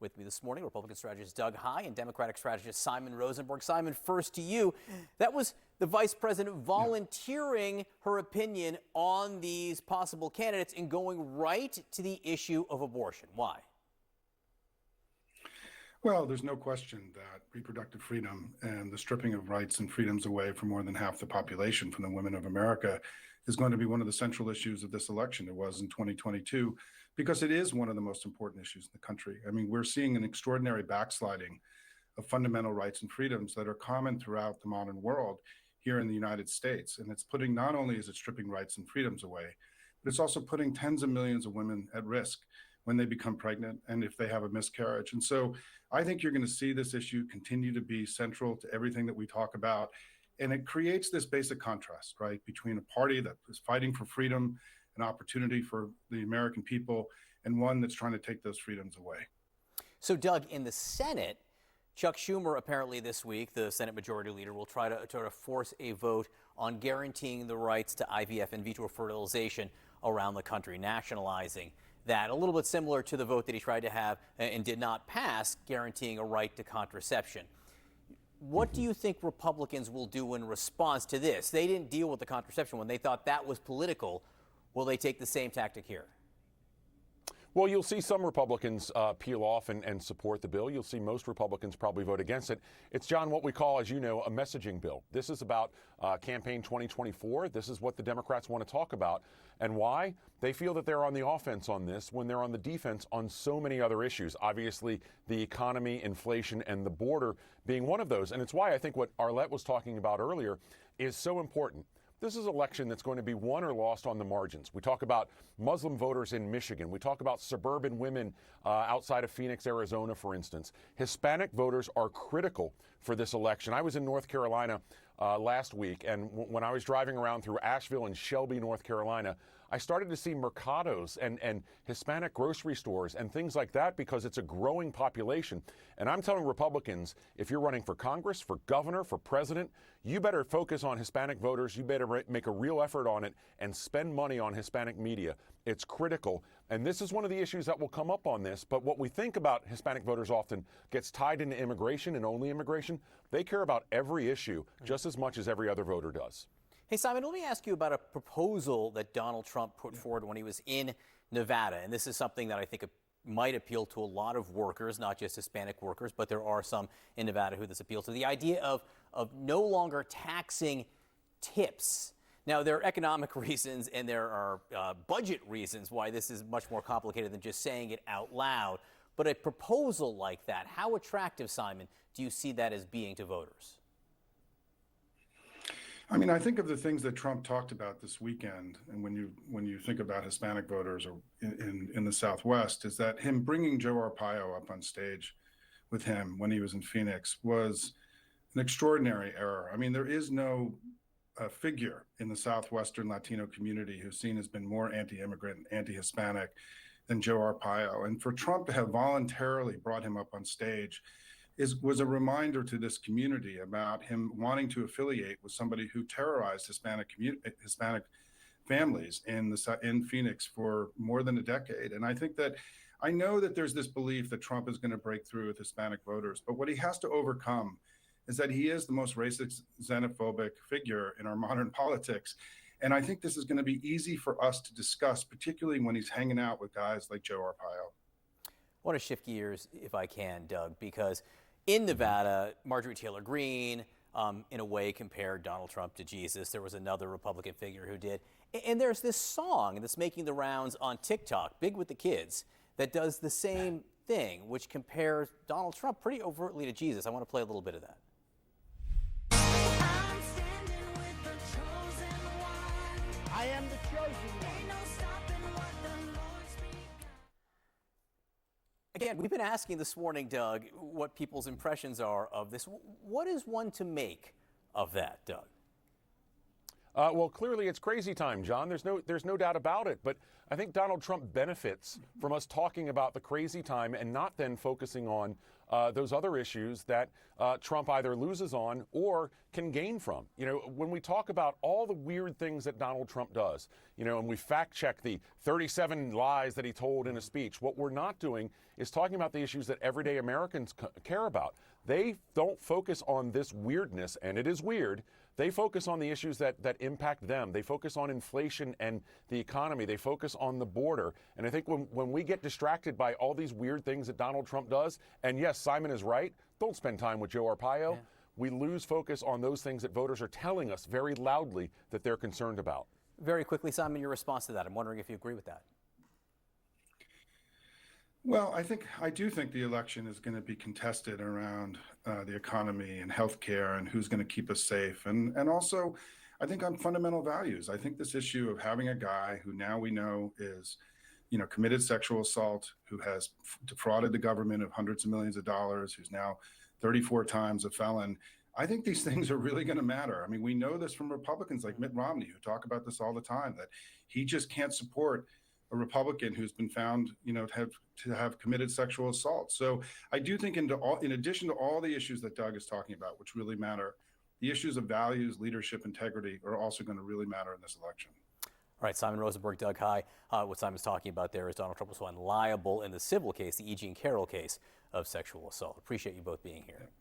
With me this morning, Republican strategist Doug Heye and Democratic strategist Simon Rosenberg. Simon, first to you. That was the vice president volunteering her opinion on these possible candidates and going right to the issue of abortion. Why? Well, there's no question that reproductive freedom and the stripping of rights and freedoms away from more than half the population, from the women of America, is going to be one of the central issues of this election. It was in 2022, because it is one of the most important issues in the country. I mean, we're seeing an extraordinary backsliding of fundamental rights and freedoms that are common throughout the modern world here in the United States. And it's putting, not only is it stripping rights and freedoms away, but it's also putting tens of millions of women at risk when they become pregnant and if they have a miscarriage. And so I think you're going to see this issue continue to be central to everything that we talk about. And it creates this basic contrast, right, between a party that is fighting for freedom and opportunity for the American people and one that's trying to take those freedoms away. So, Doug, in the Senate, Chuck Schumer apparently this week, the Senate Majority Leader, will try to force a vote on guaranteeing the rights to IVF in vitro fertilization around the country, nationalizing that. A little bit similar to the vote that he tried to have and did not pass, guaranteeing a right to contraception. What do you think Republicans will do in response to this? They didn't deal with the contraception when they thought that was political. Will they take the same tactic here? Well, you'll see some Republicans peel off and support the bill. You'll see most Republicans probably vote against it. It's, John, what we call, as you know, a messaging bill. This is about campaign 2024. This is what the Democrats want to talk about. And why? They feel that they're on the offense on this when they're on the defense on so many other issues. Obviously, the economy, inflation, and the border being one of those. And it's why I think what Arlette was talking about earlier is so important. This is an election that's going to be won or lost on the margins. We talk about Muslim voters in Michigan. We talk about suburban women outside of Phoenix, Arizona, for instance. Hispanic voters are critical for this election. I was in North Carolina last week, and when I was driving around through Asheville and Shelby, North Carolina, I started to see mercados and Hispanic grocery stores and things like that because it's a growing population. And I'm telling Republicans, if you're running for Congress, for governor, for president, you better focus on Hispanic voters. You better make a real effort on it and spend money on Hispanic media. It's critical. And this is one of the issues that will come up on this. But what we think about Hispanic voters often gets tied into immigration and only immigration. They care about every issue just as much as every other voter does. Hey, Simon, let me ask you about a proposal that Donald Trump put forward when he was in Nevada. And this is something that I think might appeal to a lot of workers, not just Hispanic workers, but there are some in Nevada who this appeals to. The idea of no longer taxing tips. Now, there are economic reasons and there are budget reasons why this is much more complicated than just saying it out loud. But a proposal like that, how attractive, Simon, do you see that as being to voters? I mean, I think of the things that Trump talked about this weekend, and when you think about Hispanic voters or in the Southwest, is that him bringing Joe Arpaio up on stage with him when he was in Phoenix was an extraordinary error. I mean, there is no figure in the Southwestern Latino community who's seen has been more anti-immigrant and anti-Hispanic than Joe Arpaio. And for Trump to have voluntarily brought him up on stage was a reminder to this community about him wanting to affiliate with somebody who terrorized Hispanic families in Phoenix for more than a decade. And I know that there's this belief that Trump is going to break through with Hispanic voters, but what he has to overcome is that he is the most racist, xenophobic figure in our modern politics. And I think this is going to be easy for us to discuss, particularly when he's hanging out with guys like Joe Arpaio. I want to shift gears, if I can, Doug, because in Nevada, Marjorie Taylor Greene, in a way, compared Donald Trump to Jesus. There was another Republican figure who did. And there's this song that's making the rounds on TikTok, big with the kids, that does the same thing, which compares Donald Trump pretty overtly to Jesus. I want to play a little bit of that. I am the chosen one. Again, we've been asking this morning, Doug, what people's impressions are of this. What is one to make of that, Doug? Well, clearly it's crazy time, John. There's no doubt about it. But I think Donald Trump benefits from us talking about the crazy time and not then focusing on those other issues that Trump either loses on or can gain from. You know, when we talk about all the weird things that Donald Trump does, you know, and we fact check the 37 lies that he told in a speech, what we're not doing is talking about the issues that everyday Americans care about. They don't focus on this weirdness, and it is weird. They focus on the issues that impact them. They focus on inflation and the economy. They focus on the border. And I think when we get distracted by all these weird things that Donald Trump does, and yes, Simon is right, don't spend time with Joe Arpaio, yeah, we lose focus on those things that voters are telling us very loudly that they're concerned about. Very quickly, Simon, your response to that. I'm wondering if you agree with that. Well, I do think the election is going to be contested around the economy and healthcare and who's going to keep us safe. And also, I think on fundamental values. I think this issue of having a guy who now we know is, you know, committed sexual assault, who has defrauded the government of hundreds of millions of dollars, who's now 34 times a felon. I think these things are really going to matter. I mean, we know this from Republicans like Mitt Romney, who talk about this all the time, that he just can't support a Republican who's been found, you know, to have committed sexual assault. So I do think in addition to all the issues that Doug is talking about, which really matter, the issues of values, leadership, integrity are also going to really matter in this election. All right, Simon Rosenberg, Doug High. What Simon's talking about there is Donald Trump was found liable in the civil case, the E. Jean Carroll case of sexual assault. Appreciate you both being here.